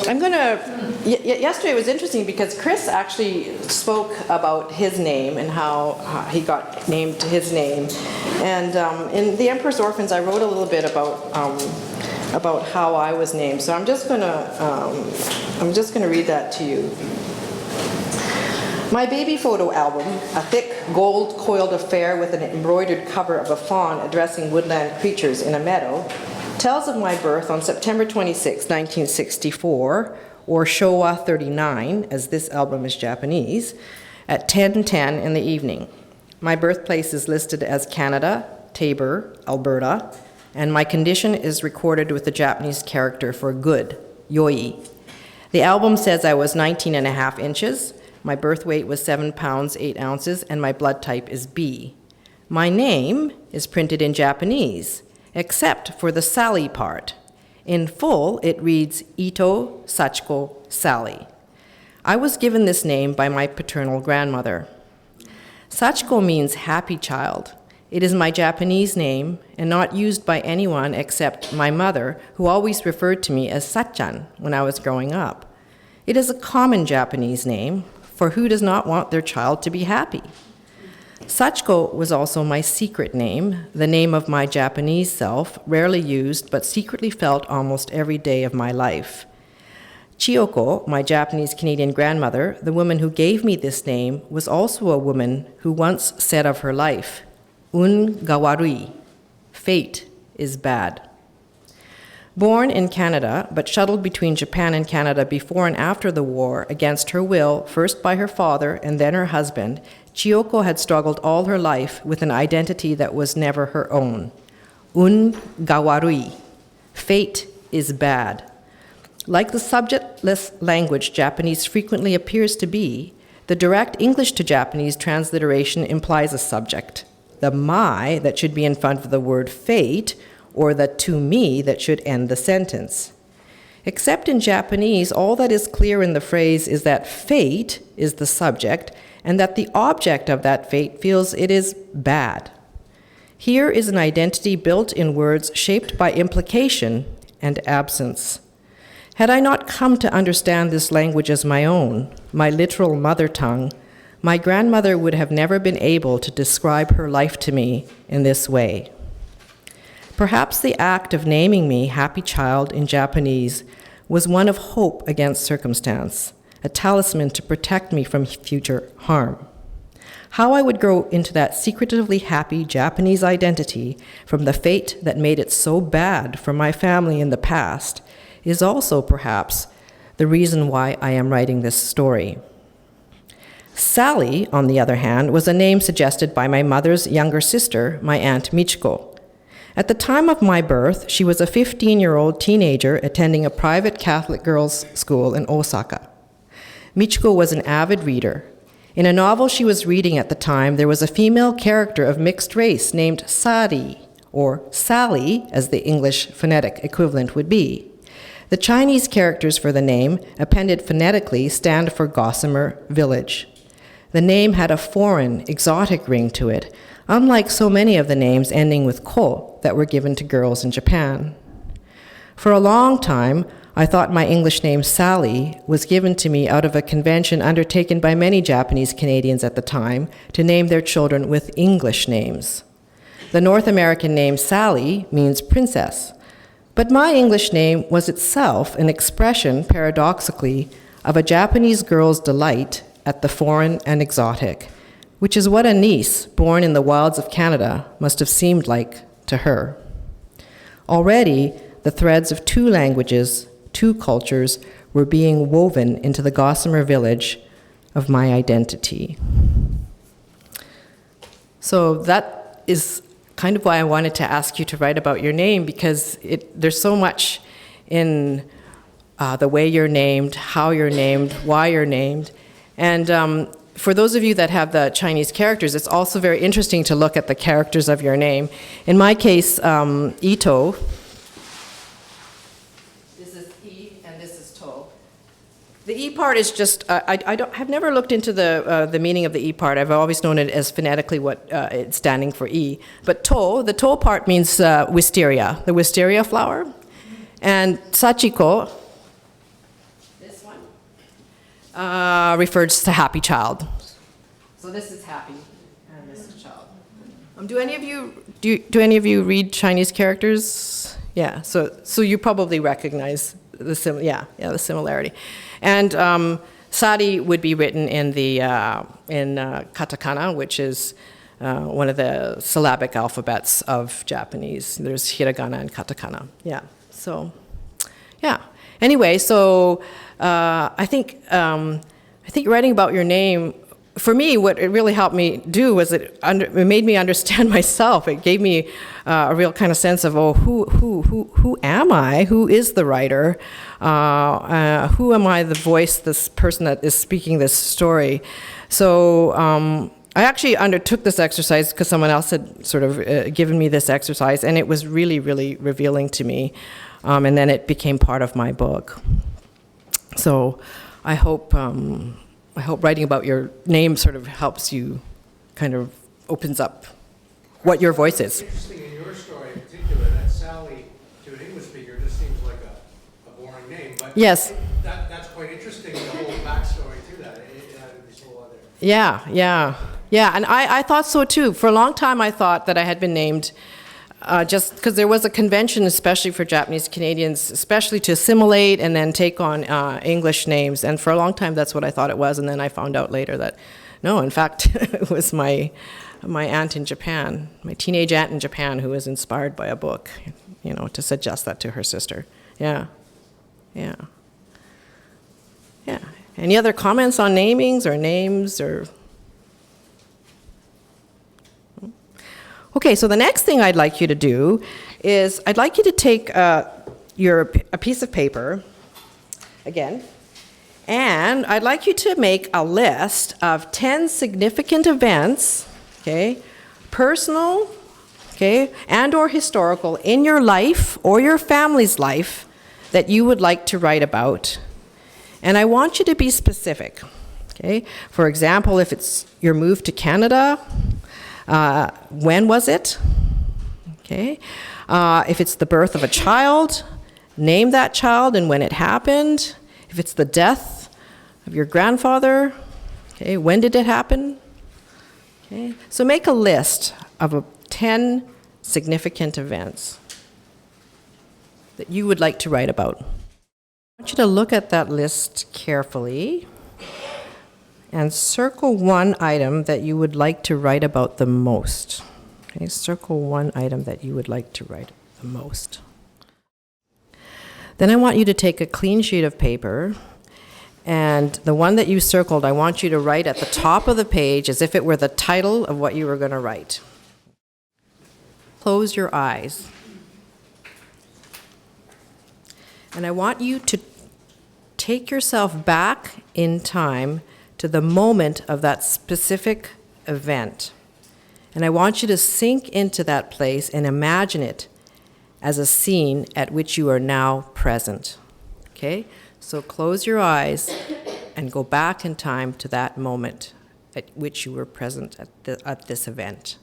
Yesterday it was interesting because Chris actually spoke about his name and how he got named his name. And in The Emperor's Orphans, I wrote a little bit about how I was named. So I'm just gonna read that to you. My baby photo album, a thick gold coiled affair with an embroidered cover of a faun addressing woodland creatures in a meadow, tells of my birth on September 26, 1964, or Showa 39, as this album is Japanese, at 10:10 in the evening. My birthplace is listed as Canada, Taber, Alberta, and my condition is recorded with the Japanese character for good, yoi. The album says I was 19 and a half inches, my birth weight was 7 pounds, 8 ounces, and my blood type is B. My name is printed in Japanese, except for the Sally part. In full, it reads Ito Sachiko Sally. I was given this name by my paternal grandmother. Sachiko means happy child. It is my Japanese name and not used by anyone except my mother, who always referred to me as Sachan when I was growing up. It is a common Japanese name, for who does not want their child to be happy? Sachiko was also my secret name, the name of my Japanese self, rarely used but secretly felt almost every day of my life. Chiyoko, my Japanese-Canadian grandmother, the woman who gave me this name, was also a woman who once said of her life, "Un ga warui," fate is bad. Born in Canada, but shuttled between Japan and Canada before and after the war, against her will, first by her father and then her husband, Chiyoko had struggled all her life with an identity that was never her own. Un ga warui, fate is bad. Like the subjectless language Japanese frequently appears to be, the direct English to Japanese transliteration implies a subject, the my that should be in front of the word fate, or the to me that should end the sentence. Except in Japanese, all that is clear in the phrase is that fate is the subject and that the object of that fate feels it is bad. Here is an identity built in words shaped by implication and absence. Had I not come to understand this language as my own, my literal mother tongue, my grandmother would have never been able to describe her life to me in this way. Perhaps the act of naming me Happy Child in Japanese was one of hope against circumstance, a talisman to protect me from future harm. How I would grow into that secretively happy Japanese identity from the fate that made it so bad for my family in the past is also perhaps the reason why I am writing this story. Sally, on the other hand, was a name suggested by my mother's younger sister, my Aunt Michiko. At the time of my birth, she was a 15-year-old teenager attending a private Catholic girls' school in Osaka. Michiko was an avid reader. In a novel she was reading at the time, there was a female character of mixed race named Sari, or Sally, as the English phonetic equivalent would be. The Chinese characters for the name, appended phonetically, stand for Gossamer Village. The name had a foreign, exotic ring to it, unlike so many of the names ending with ko that were given to girls in Japan. For a long time, I thought my English name Sally was given to me out of a convention undertaken by many Japanese Canadians at the time to name their children with English names. The North American name Sally means princess, but my English name was itself an expression, paradoxically, of a Japanese girl's delight at the foreign and exotic, which is what a niece born in the wilds of Canada must have seemed like to her. Already, the threads of two languages, two cultures, were being woven into the Gossamer Village of my identity. So that is kind of why I wanted to ask you to write about your name, because there's so much in the way you're named, how you're named, why you're named. And for those of you that have the Chinese characters, it's also very interesting to look at the characters of your name. In my case, Ito. This is E and this is To. The E part is just, I've never looked into the meaning of the E part. I've always known it as phonetically what it's standing for E. But To, the To part means wisteria, the wisteria flower. And Sachiko This one refers to happy child. So this is happy, and this is child. Do any of you read Chinese characters? Yeah. So you probably recognize the the similarity, and sari would be written in the katakana, which is one of the syllabic alphabets of Japanese. There's hiragana and katakana. Yeah. So, yeah. Anyway, so I think writing about your name, for me, what it really helped me do was it made me understand myself. It gave me a real kind of sense of, who am I? Who is the writer? Who am I, the voice, this person that is speaking this story? So I actually undertook this exercise because someone else had sort of given me this exercise, and it was really, really revealing to me. And then it became part of my book. So I hope writing about your name sort of helps you, kind of opens up what your voice is. It's interesting in your story in particular that Sally, to an English speaker, just seems like a boring name. But yes. That's quite interesting, the whole backstory to that. This whole other. Yeah, and I thought so too. For a long time I thought that I had been named just because there was a convention, especially for Japanese Canadians, especially to assimilate and then take on English names. And for a long time, that's what I thought it was. And then I found out later that, no, in fact, it was my aunt in Japan, my teenage aunt in Japan, who was inspired by a book, to suggest that to her sister. Yeah. Any other comments on namings or names or? Okay, so the next thing I'd like you to do is I'd like you to take a piece of paper, again, and I'd like you to make a list of 10 significant events, okay, personal, okay, and or historical in your life or your family's life that you would like to write about. And I want you to be specific, okay? For example, if it's your move to Canada, when was it? Okay. If it's the birth of a child, name that child and when it happened. If it's the death of your grandfather, okay, when did it happen? Okay. So make a list of 10 significant events that you would like to write about. I want you to look at that list carefully and circle one item that you would like to write about the most. Okay, circle one item that you would like to write the most. Then I want you to take a clean sheet of paper, and the one that you circled, I want you to write at the top of the page as if it were the title of what you were going to write. Close your eyes. And I want you to take yourself back in time to the moment of that specific event. And I want you to sink into that place and imagine it as a scene at which you are now present. Okay? So close your eyes and go back in time to that moment at which you were present at this event.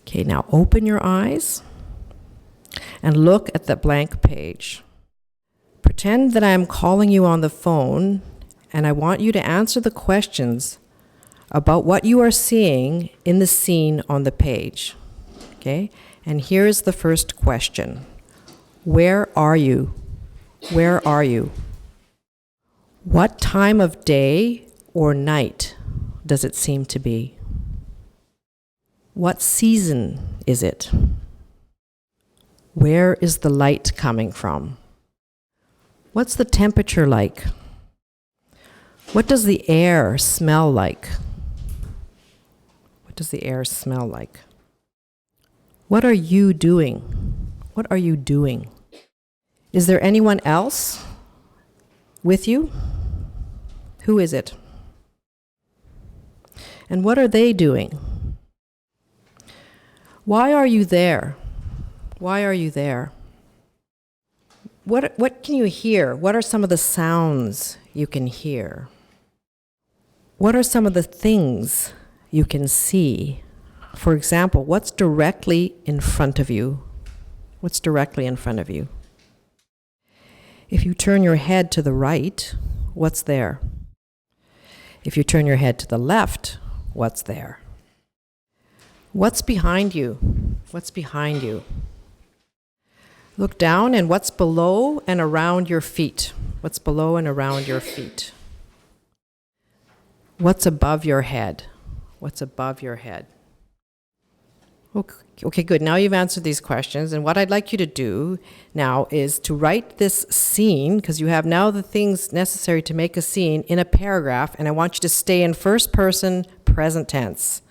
Okay, now open your eyes and look at the blank page. Pretend that I am calling you on the phone, and I want you to answer the questions about what you are seeing in the scene on the page. Okay? And here is the first question. Where are you? Where are you? What time of day or night does it seem to be? What season is it? Where is the light coming from? What's the temperature like? What does the air smell like? What does the air smell like? What are you doing? What are you doing? Is there anyone else with you? Who is it? And what are they doing? Why are you there? Why are you there? What can you hear? What are some of the sounds you can hear? What are some of the things you can see? For example, what's directly in front of you? What's directly in front of you? If you turn your head to the right, what's there? If you turn your head to the left, what's there? What's behind you? What's behind you? Look down, and what's below and around your feet? What's below and around your feet? What's above your head? What's above your head? Okay, good. Now you've answered these questions, and what I'd like you to do now is to write this scene, because you have now the things necessary to make a scene in a paragraph, and I want you to stay in first person, present tense.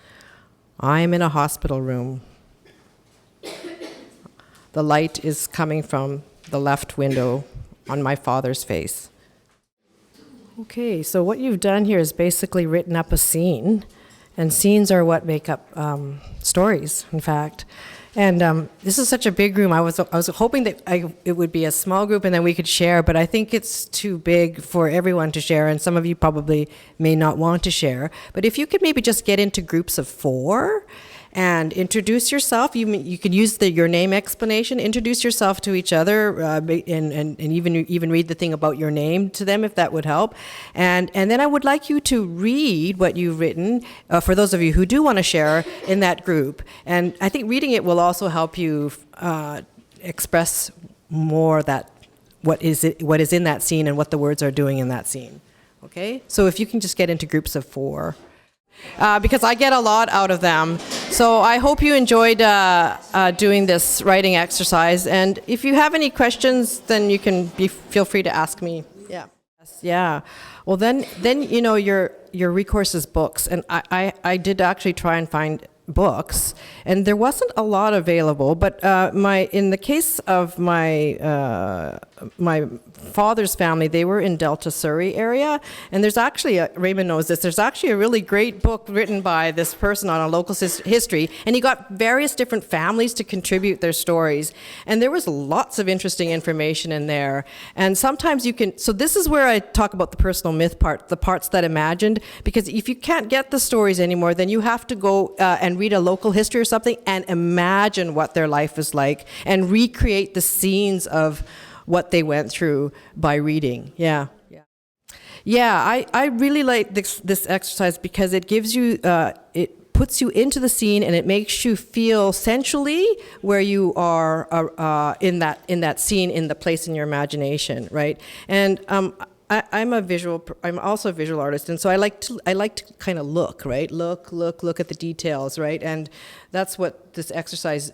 I'm in a hospital room. The light is coming from the left window on my father's face. Okay, so what you've done here is basically written up a scene, and scenes are what make up stories, in fact. And this is such a big room. I was hoping that it would be a small group and then we could share, but I think it's too big for everyone to share, and some of you probably may not want to share. But if you could maybe just get into groups of 4 and introduce yourself. You could use your name explanation. Introduce yourself to each other, and even read the thing about your name to them if that would help. And then I would like you to read what you've written for those of you who do want to share in that group. And I think reading it will also help you express more that what is in that scene and what the words are doing in that scene. Okay, so if you can just get into groups of 4. Because I get a lot out of them. So I hope you enjoyed doing this writing exercise. And if you have any questions, then you can feel free to ask me. Yeah. Yeah. Well, then your recourse is books. And I did actually try and find books, and there wasn't a lot available. But in the case of my father's family, they were in Delta Surrey area, and there's actually Raymond knows this. There's actually a really great book written by this person on a local history, and he got various different families to contribute their stories, and there was lots of interesting information in there. And sometimes you can. So this is where I talk about the personal myth part, the parts that imagined, because if you can't get the stories anymore, then you have to go and read a local history or something and imagine what their life is like and recreate the scenes of what they went through by reading. Yeah, I really like this exercise because it gives you, it puts you into the scene, and it makes you feel sensually where you are in that scene, in the place in your imagination, right? And I'm also a visual artist, and so I like to kind of look, right? Look at the details, right? And that's what this exercise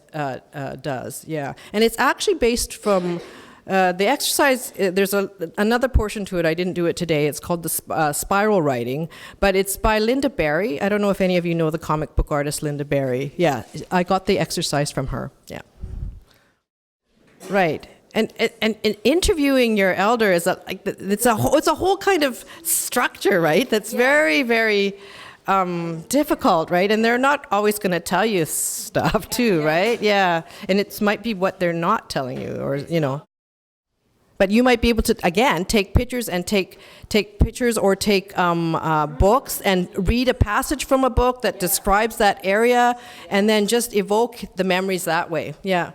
does. Yeah, and it's actually based from. The exercise, there's another portion to it. I didn't do it today. It's called the spiral writing, but it's by Linda Barry. I don't know if any of you know the comic book artist Linda Barry. Yeah, I got the exercise from her. Yeah. Right. And interviewing your elder is it's a whole kind of structure, right? That's very, very difficult, right? And they're not always going to tell you stuff too, right? Yeah. And it might be what they're not telling you, or. But you might be able to, again, take pictures and take pictures or take books and read a passage from a book that describes that area, and then just evoke the memories that way. Yeah.